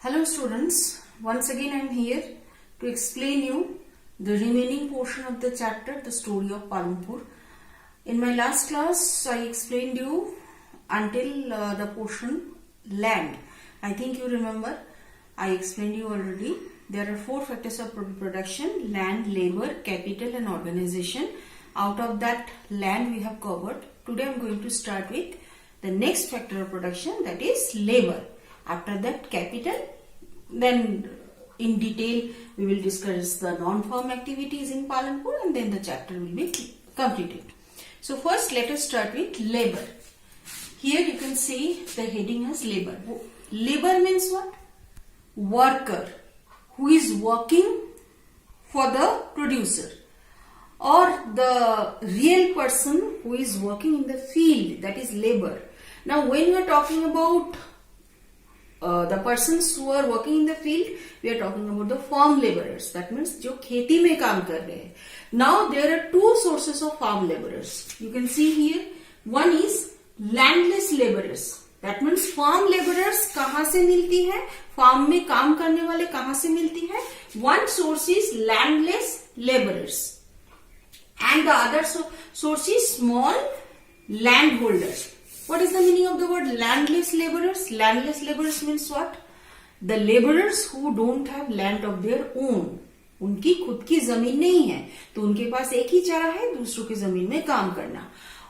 Hello students, once again I am here to explain you the remaining portion of the chapter, the story of Palanpur. In my last class I explained you until the portion land. I think you remember, I explained you already. There are four factors of production: land, labor, capital and organization. Out of that, land we have covered. Today I am going to start with the next factor of production, that is labor. After that, capital. Then in detail we will discuss the non-farm activities in Palanpur and then the chapter will be completed. So first let us start with labor. Here you can see the heading as labor. Labor means what? Worker who is working for the producer, or the real person who is working in the field, that is labor. Now when we are talking about the persons who are working in the field, we are talking about the farm laborers. That means जो खेती में काम कर रहे हैं. Now there are two sources of farm laborers. You can see here. One is landless laborers. That means farm laborers कहाँ से मिलती है? फार्म में काम करने वाले कहाँ से मिलती है? One source is landless laborers, and the other source is small landholders. What is the meaning of the word landless laborers? Landless laborers means what? The laborers who don't have land of their own. उनकी खुद की जमीन नहीं है, तो उनके पास एक ही चारा है, दूसरों की जमीन में काम करना.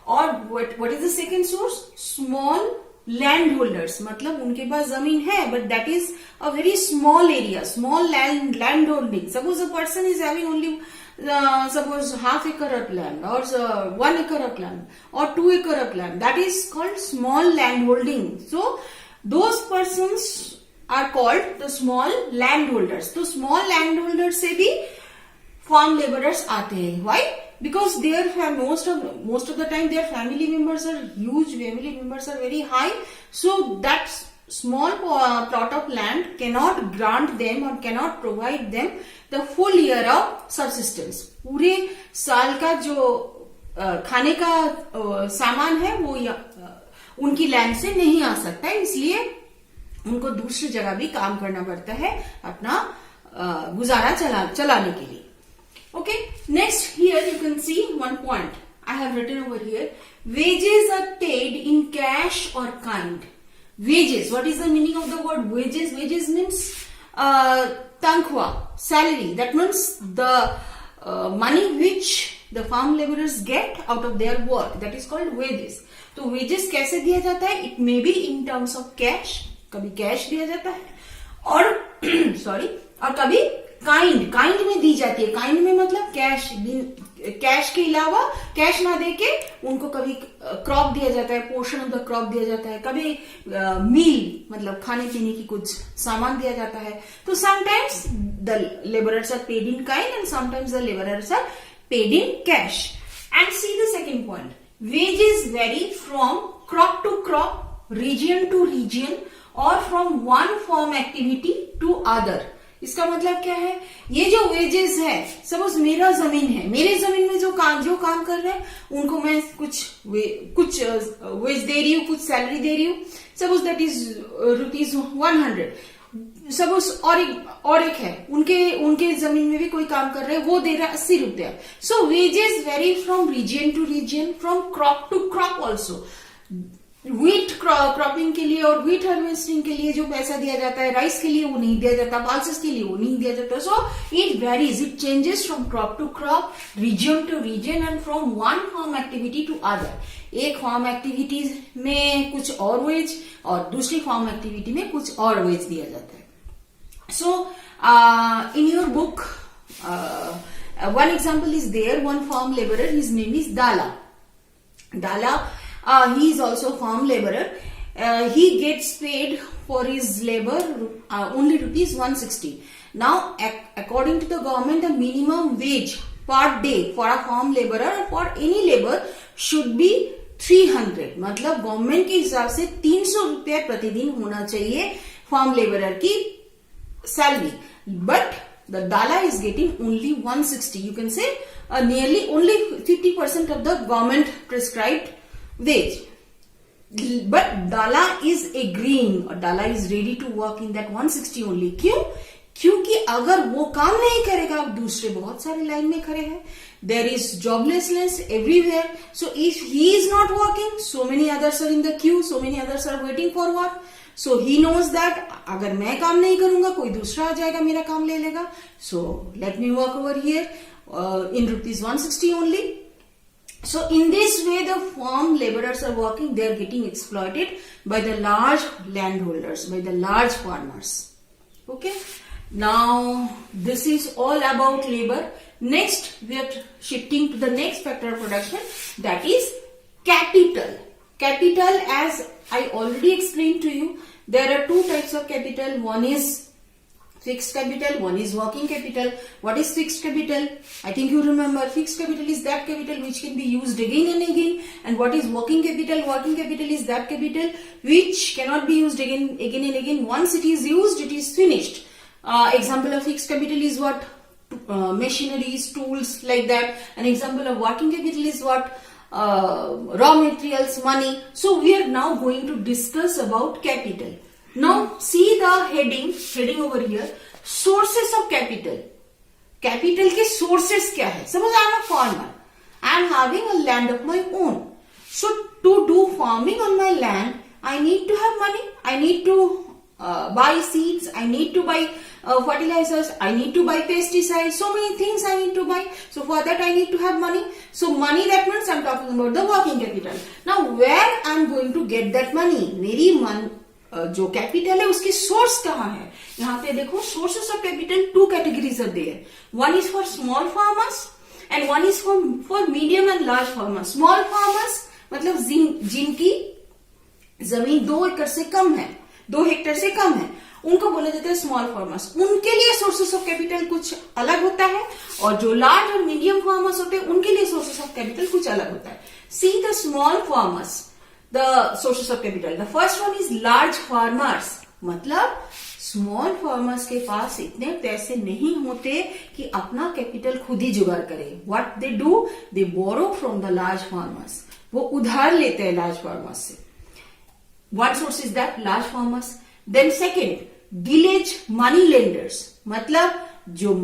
और what is the second source? Small landholders. मतलब उनके पास जमीन है, but that is a very small area, small landholding. Suppose a person is having only suppose half acre of land, or 1 acre of land, or 2 acre of land. That is called small landholding. So those persons are called the small landholders. So small landholders से भी farm laborers आते हैं. Why? Because they are most of the time their family members are huge. Family members are very high. So that small plot of land cannot grant them or cannot provide them the full year of subsistence. पूरे साल का जो खाने का सामान है वो उनकी लैंड से नहीं आ सकता है, इसलिए उनको दूसरी जगह भी काम करना पड़ता है अपना गुजारा चलाने के लिए. Okay, next here you can see one point I have written over here. Wages are paid in cash or kind. Wages. What is the meaning of the word wages? Wages means tankwa, salary. That means the money which the farm laborers get out of their work. That is called wages. तो wages कैसे दिया जाता है? It may be in terms of cash. कभी cash दिया जाता है और sorry, और कभी काइंड में दी जाती है. काइंड में मतलब कैश के अलावा कैश ना देके उनको कभी क्रॉप दिया जाता है, पोर्शन ऑफ द क्रॉप दिया जाता है, कभी मील मतलब खाने पीने की कुछ सामान दिया जाता है. तो sometimes the labourers are paid in kind and sometimes the labourers are paid in cash. And see the second point, wages vary from crop to crop, region to region, और from one farm activity to other. इसका मतलब क्या है? ये जो wages है, suppose मेरा जमीन है, मेरे जमीन में जो काम कर रहे हैं उनको मैं कुछ वेज दे रही हूँ, कुछ सैलरी दे रही हूँ. Suppose that is ₹100. सपोज और एक है, उनके जमीन में भी कोई काम कर रहे हैं, वो दे रहा है ₹80. So wages vary from region to region, from crop to crop also. Wheat cropping के लिए और व्हीट हार्वेस्टिंग के लिए जो पैसा दिया जाता है, राइस के लिए वो नहीं दिया जाता, पल्सेस के लिए वो नहीं दिया जाता. So it varies, it changes from crop to crop, region to region and from one farm activity to other. एक फार्म एक्टिविटीज में कुछ और वेज और दूसरी फार्म एक्टिविटी में कुछ और वेज दिया जाता है. So in your book one example is there. One farm labourer, his name is Dala. He is also farm laborer. He gets paid for his labor only ₹160. Now, according to the government, the minimum wage per day for a farm laborer or for any labor should be 300. मतलब government के हिसाब से 300 रुपए प्रतिदिन होना चाहिए farm labourer की salary. But the Dala is getting only 160. You can say nearly only 50% of the government prescribed wage. but Dala is agreeing, or Dala is ready to work in that 160 only. क्यों? क्योंकि अगर वो काम नहीं करेगा, दूसरे बहुत सारे लाइन में खड़े हैं. There is joblessness everywhere. So if he is not working, so many others are in the queue, so many others are waiting for work. So he knows that अगर मैं काम नहीं करूंगा, कोई दूसरा आ जाएगा, मेरा काम ले लेगा. So let me work over here in rupees 160 only. So in this way, the farm laborers are working. They are getting exploited by the large landholders, by the large farmers. Okay. Now this is all about labor. Next, we are shifting to the next factor of production, that is capital. Capital, as I already explained to you, there are two types of capital. One is fixed capital, one is working capital. What is fixed capital? I think you remember, fixed capital is that capital which can be used again and again. And what is working capital? Working capital is that capital which cannot be used again and again. Once it is used, it is finished. Example of fixed capital is what? Machineries, tools, like that. An example of working capital is what? Raw materials, money. So we are now going to discuss about capital. Now see the heading over here, sources of capital. Capital के sources क्या है? Suppose I am a farmer. I am having a land of my own. So to do farming on my land, I need to have money. I need to buy seeds. I need to buy fertilizers. I need to buy pesticides. So many things I need to buy. So for that I need to have money. So money, that means I am talking about the working capital. Now where I am going to get that money? मेरी जो capital है उसकी source कहाँ है? यहाँ पे देखो, sources of capital two categories are there. One is for small farmers and one is for medium and large farmers. Small farmers मतलब जिनकी जमीन 2 एकड़ से कम है, 2 हेक्टेयर से कम है, उनको बोले जाते हैं स्मॉल फार्मर्स. उनके लिए सोर्सेस ऑफ कैपिटल कुछ अलग होता है, और जो लार्ज और मीडियम फार्मर्स होते हैं उनके लिए सोर्सेस ऑफ कैपिटल कुछ अलग होता है. See the small farmers, the sources of capital. The first one is large farmers. मतलब स्मॉल फार्मर्स के पास इतने पैसे नहीं होते कि अपना कैपिटल खुद ही जुगाड़ करे. What they do? They borrow from the large farmers. वो उधार लेते हैं लार्ज फार्मर्स से. One source is that, large farmers. Then second, village money lenders. मतलब जो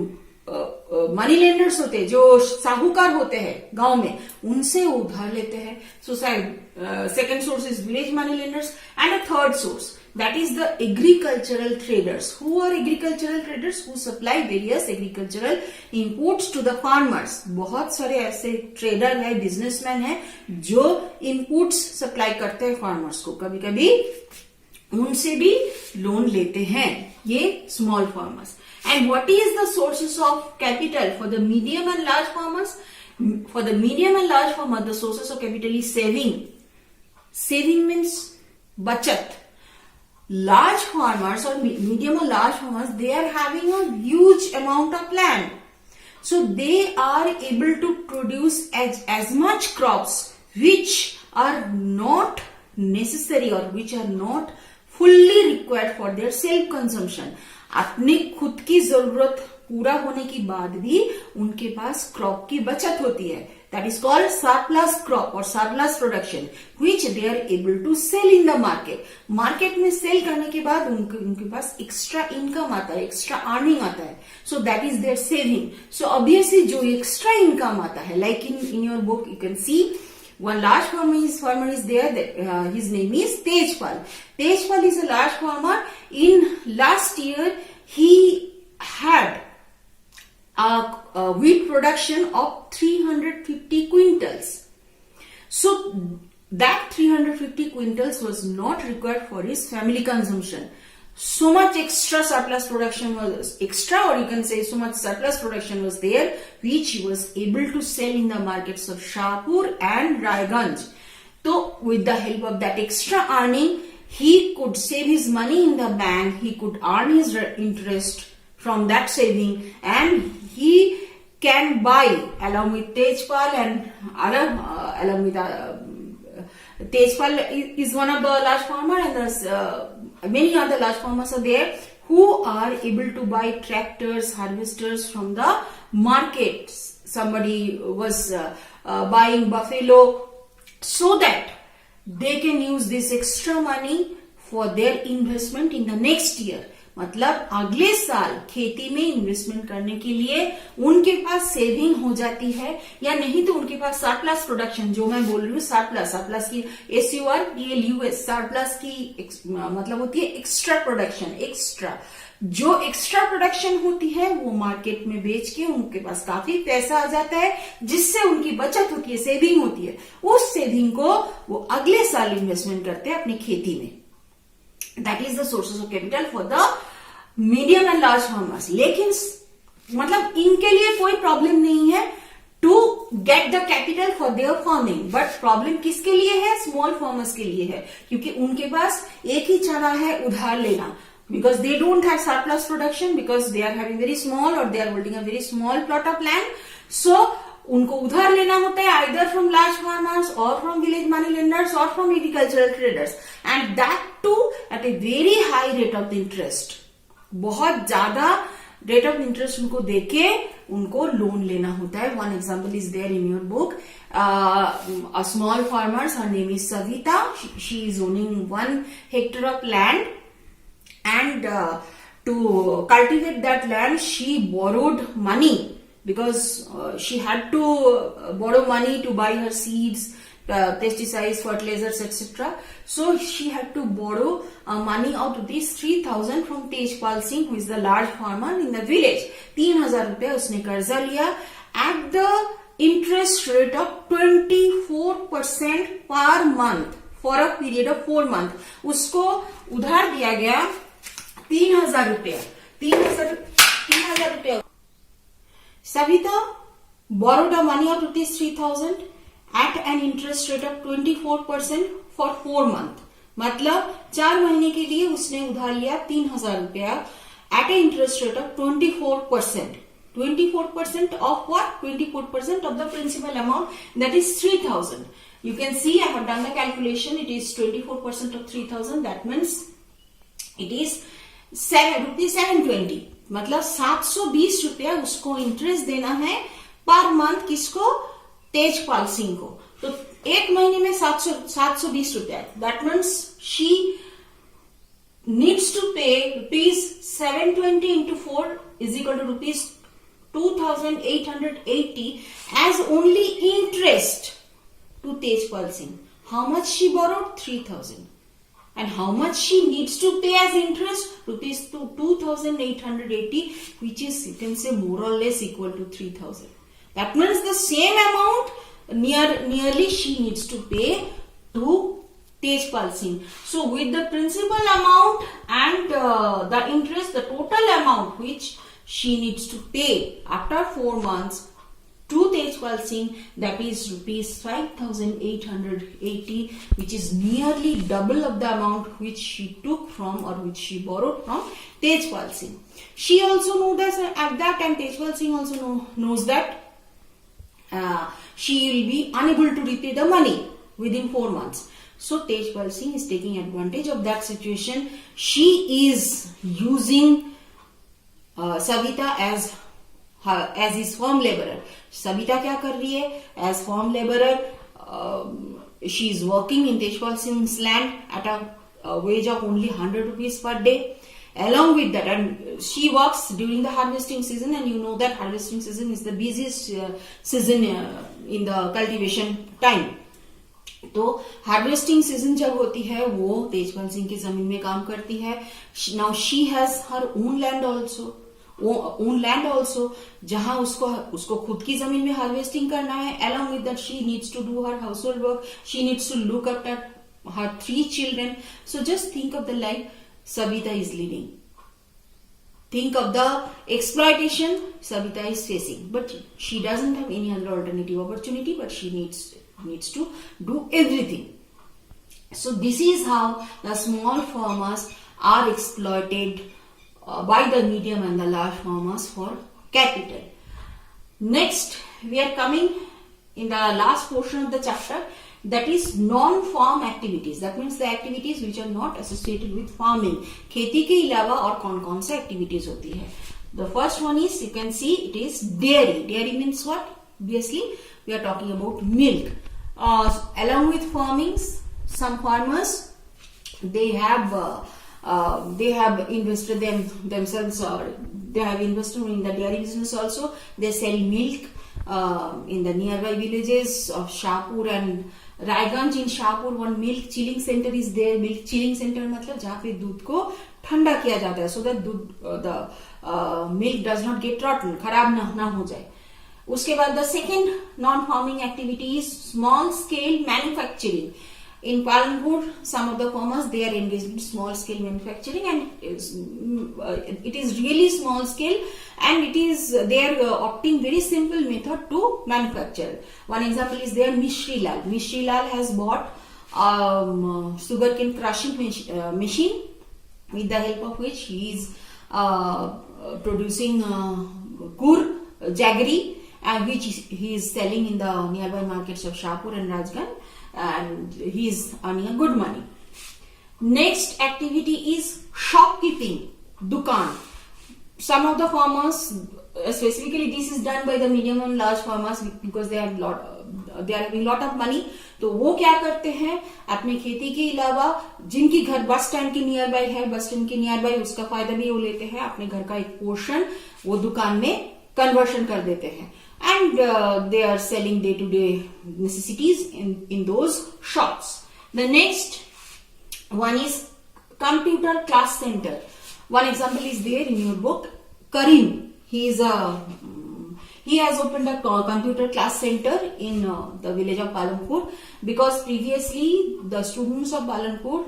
मनी लेंडर्स होते हैं, जो साहूकार होते हैं गांव में, उनसे उधार लेते हैं. So second source is village money lenders. And a third source, that is the agricultural traders. Who are agricultural traders? Who supply various agricultural inputs to the farmers. बहुत सारे ऐसे ट्रेडर है, बिजनेसमैन है, जो इनपुट्स सप्लाई करते हैं farmers को. कभी कभी उनसे भी लोन लेते हैं ये small farmers. And what is the sources of capital for the medium and large farmers? For the medium and large farmer, the sources of capital is saving. Saving means bachat. Large farmers or medium or large farmers, they are having a huge amount of land. So they are able to produce as much crops which are not necessary or which are not fully required for their self consumption. अपनी खुद की जरूरत पूरा होने के बाद भी उनके पास क्रॉप की बचत होती है. That is called surplus crop और surplus production, which they are able to sell in the market. Market में सेल करने के बाद उनके पास एक्स्ट्रा इनकम आता है, एक्स्ट्रा अर्निंग आता है. So that is their saving. So obviously जो एक्स्ट्रा इनकम आता है, like in your book you can see one large farmer is there. His name is Tejpal. Tejpal is a large farmer. In last year, he had a wheat production of 350 quintals. So that 350 quintals was not required for his family consumption. So much extra surplus production was extra, or you can say so much surplus production was there, which he was able to sell in the markets of Shahpur and Raiganj. So with the help of that extra earning, he could save his money in the bank, he could earn his interest from that saving, and he can buy, along with Tejpal and along with Tejpal is one of the large farmer, and there's many other large farmers are there who are able to buy tractors, harvesters from the market. Somebody was buying buffalo, so that they can use this extra money for their investment in the next year. मतलब अगले साल खेती में investment करने के लिए उनके पास saving हो जाती है, या नहीं तो उनके पास सरप्लस प्रोडक्शन, जो मैं बोल रही हूँ सरप्लस की SURPLUS, सरप्लस की मतलब होती है एक्स्ट्रा प्रोडक्शन। जो एक्स्ट्रा प्रोडक्शन होती है वो मार्केट में बेच के उनके पास काफी पैसा आ जाता है, जिससे उनकी बचत होती है, सेविंग होती है। उस सेविंग को वो अगले साल इन्वेस्टमेंट करते हैं अपनी खेती में। That is the sources of capital for the medium and large farmers. लेकिन मतलब इनके लिए कोई प्रॉब्लम नहीं है to get the capital for their farming, but problem किसके लिए है? स्मॉल फार्मर्स के लिए है, क्योंकि उनके पास एक ही चारा है, उधार लेना। Because they don't have surplus production, because they are having very small or they are holding a very small plot of land, so उनको उधार लेना होता है either from large farmers or from village money lenders or from agricultural traders, and that too at a very high rate of interest. बहुत ज्यादा rate of interest उनको देके उनको लोन लेना होता है. One example is there in your book. A small farmer, her name is Savita. She is owning 1 hectare of land. And to cultivate that land, she borrowed money because she had to borrow money to buy her seeds, pesticides, fertilizers, etc. So she had to borrow money out of these 3,000 from Tejpal Singh, who is the large farmer in the village. 3,000 रुपए उसने कर्जा लिया at the interest rate of 24% per month for a period of 4 months. उसको उधार दिया गया 3,000 रुपया. 3,000 रुपया. Savita borrowed a money of rupees 3,000 at an interest rate of 24% for 4 months. मतलब 4 महीने के लिए उसने उधार लिया 3,000 रुपया at an interest rate of 24%. 24% of what? 24% of the principal amount, that is 3,000. You can see I have done the calculation. It is 24% of 3,000. That means it is rupees 720. मतलब 720 रुपया उसको इंटरेस्ट देना है पर मंथ. किसको? तेजपाल सिंह को. तो एक महीने में 720 रुपया. That means she needs to pay rupees 720 into 4 is equal to rupees 2,880 as only interest to Tejpal Singh. How much she borrowed? 3,000. And how much she needs to pay as interest? Rupees 2,880, which is, you can say, more or less equal to 3,000. That means the same amount nearly she needs to pay to Tejpal Singh. So with the principal amount and the interest, the total amount which she needs to pay after 4 months to Tejpal Singh, that is rupees 5,880, which is nearly double of the amount which she took from or which she borrowed from Tejpal Singh. She also knows that at that time Tejpal Singh also knows that she will be unable to repay the money within 4 months. So Tejpal Singh is taking advantage of that situation. She is using Savita as his farm laborer. Savita क्या कर रही है? As farm laborer, she is working in Tejpal Singh's land at a wage of only 100 rupees per day. Along with that, and she works during the harvesting season, and you know that harvesting season is the busiest season in the cultivation time. तो harvesting season जब होती है वो तेजपाल सिंह की जमीन में काम करती है. Now she has her own land also, जहां उसको खुद की जमीन में हार्वेस्टिंग करना है. Along with that, she needs to do her household work. She needs to look after her 3 children. So just think of the life Savita is living. Think of the exploitation Savita is facing. But she doesn't have any other alternative opportunity, but she needs to do everything. So this is how the small farmers are exploited by the medium and the large farmers for capital. Next, we are coming in the last portion of the chapter, that is non-farm activities. That means the activities which are not associated with farming. खेती के अलावा और कौन-कौन से activities होती है? The first one is, you can see, it is dairy. Dairy means what? Obviously, we are talking about milk. Along with farming, some farmers, they have invested themselves, or they have invested in the dairy business also. They sell milk in the nearby villages of Shahpur and Raiganj. In Shahpur, one milk chilling center is there. Milk chilling center मतलब जहाँ पे दूध को ठंडा किया जाता है, so that the milk does not get rotten, खराब ना हो जाए. उसके बाद the second non-farming activity is small scale manufacturing. In Palanpur, some of the farmers, they are engaged in small scale manufacturing, and it is really small scale, and they are opting very simple method to manufacture. One example is there, Mishri Lal. Mishri Lal has bought sugarcane crushing machine, with the help of which he is producing gur, jaggery, which he is selling in the nearby markets of Shahpur and Rajganj, and he is earning a good money. Next activity is shopkeeping, dukan. Some of the farmers, specifically this is done by the medium and large farmers, because they are having lot of money. तो वो क्या करते हैं, अपने खेती के अलावा जिनकी घर बस स्टैंड के नियर बाय है, बस स्टैंड के नियर बाय उसका फायदा भी वो लेते हैं, अपने घर का एक पोर्शन वो दुकान में कन्वर्शन कर देते हैं, and they are selling day-to-day necessities in those shops. The next one is computer class center. One example is there in your book. Karim, he has opened a computer class center in the village of Palanpur, because previously the students of Palanpur,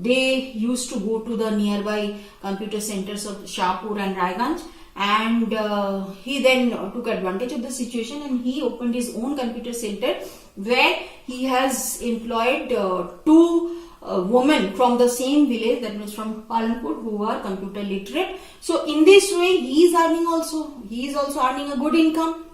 they used to go to the nearby computer centers of Shahpur and Raiganj, and he then took advantage of the situation, and he opened his own computer center, where he has employed two women from the same village, that means from Palanpur, who are computer literate. So in this way he is also earning a good income.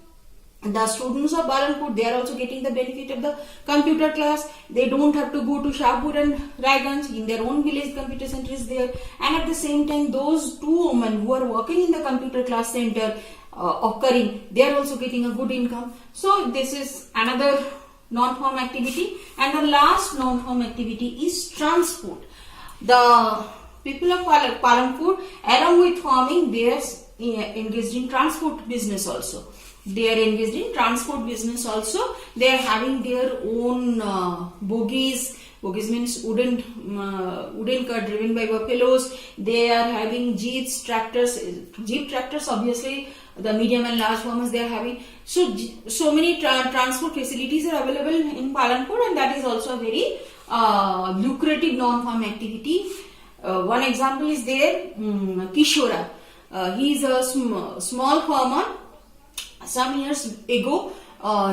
The students of Palanpur, they are also getting the benefit of the computer class. They don't have to go to Shahpur and Raiganj. In their own village computer center is there, and at the same time those two women who are working in the computer class center of Karim, they are also getting a good income. So this is another non-farm activity. And the last non-farm activity is transport. The people of Palanpur, along with farming, they are engaged in transport business also. They are engaged in transport business also. They are having their own bogies. Bogies means wooden cart driven by buffaloes. They are having jeeps, tractors. Jeep tractors, obviously, the medium and large farmers, they are having. So many transport facilities are available in Palanpur, and that is also a very lucrative non-farm activity. One example is there, Kishora. He is a small farmer. Some years ago,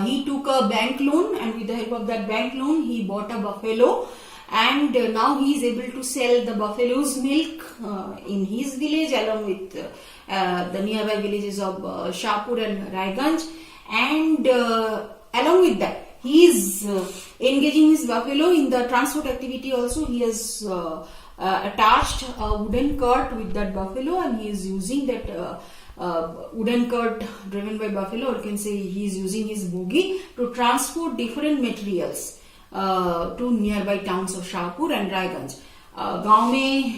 he took a bank loan, and with the help of that bank loan, he bought a buffalo, and now he is able to sell the buffalo's milk in his village, along with the nearby villages of Shahpur and Raiganj. And along with that, he is engaging his buffalo in the transport activity also. He has attached a wooden cart with that buffalo, and he is using that wooden cart driven by buffalo, or you can say he is using his bogie to transport different materials to nearby towns of Shahpur and Raiganj. गांव में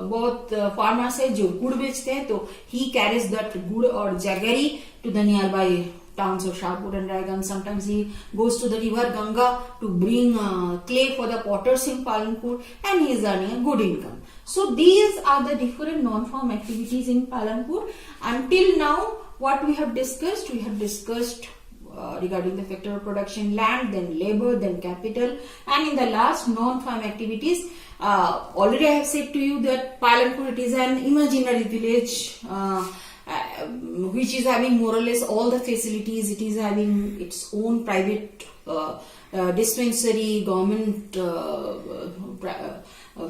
बहुत farmers है जो गुड़ बेचते हैं, तो he carries that गुड़ और jaggery to the nearby towns of Shahpur and Raiganj. Sometimes he goes to the river Ganga to bring clay for the potters in Palanpur, and he is earning a good income. So these are the different non-farm activities in Palanpur. Until now, what we have discussed regarding the factor of production, land, then labor, then capital, and in the last non-farm activities, already I have said to you that Palanpur, it is an imaginary village which is having more or less all the facilities. It is having its own private dispensary, government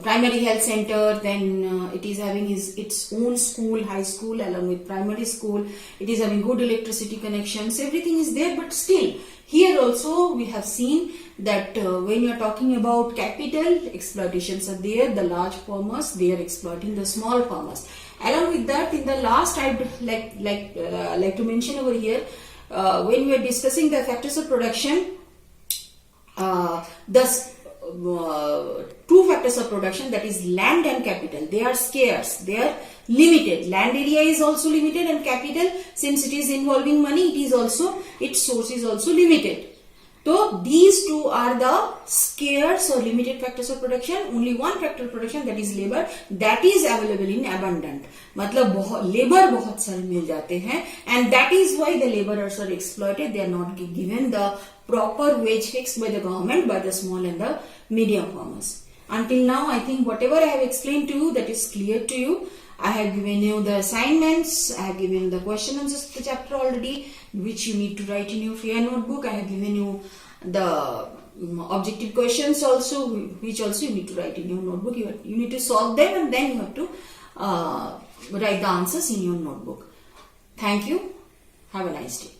primary health center, then it is having its own school, high school along with primary school. It is having good electricity connections. Everything is there, but still here also we have seen that when you are talking about capital, exploitations are there. The large farmers, they are exploiting the small farmers. Along with that, in the last, I would like to mention over here, when we are discussing the factors of production, two factors of production, that is land and capital. They are scarce, they are limited. Land area is also limited, and capital, since it is involving money, it is also, its source is also limited. So these two are the scarce or limited factors of production. Only one factor of production, that is labor, that is available in abundant. मतलब labor बहुत सारे मिल जाते हैं, and that is why the laborers are exploited. They are not given the proper wage fixed by the government, by the small and the medium farmers. Until now, I think whatever I have explained to you, that is clear to you. I have given you the assignments, I have given you the question answers of the chapter already, which you need to write in your fair notebook. I have given you the objective questions also, which also you need to write in your notebook. You need to solve them, and then you have to write the answers in your notebook. Thank you. Have a nice day.